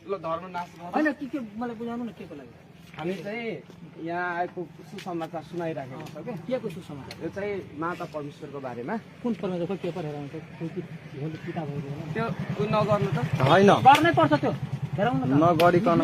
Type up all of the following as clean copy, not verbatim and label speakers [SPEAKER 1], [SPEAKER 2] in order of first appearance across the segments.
[SPEAKER 1] ल धर्म नाश
[SPEAKER 2] होइन के मलाई बुझाउनु न के को लागि
[SPEAKER 1] हामी चाहिँ यहाँ आएको सुसमाचार सुनाइराखेको छ
[SPEAKER 2] के को सुसमाचार
[SPEAKER 1] यो चाहिँ माता परमेश्वरको बारेमा
[SPEAKER 2] कुन परमेश्वरको पेपर हेराउनु त किताबहरू
[SPEAKER 1] त्यो नगर्नु त
[SPEAKER 3] होइन
[SPEAKER 2] गर्नै पर्छ त्यो हेराउनु न
[SPEAKER 3] नगरिकन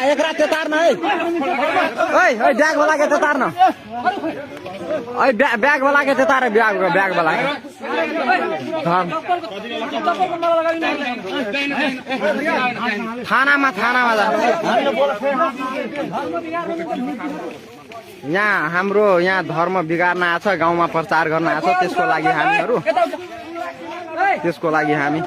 [SPEAKER 3] एकरा त्यो तार्न है ओइ ब्याग वाला के त्यो तार्न ओइ ब्याग वाला के त्यो तार ब्याग वाला थानामा यहाँ हाम्रो यहाँ धर्म बिगार्न आछ गाउँमा प्रचार गर्न आछ त्यसको लागि हामी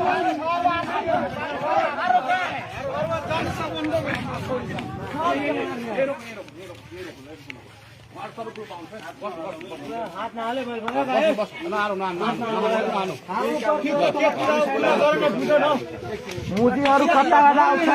[SPEAKER 3] मुजीहरू कता आउँछ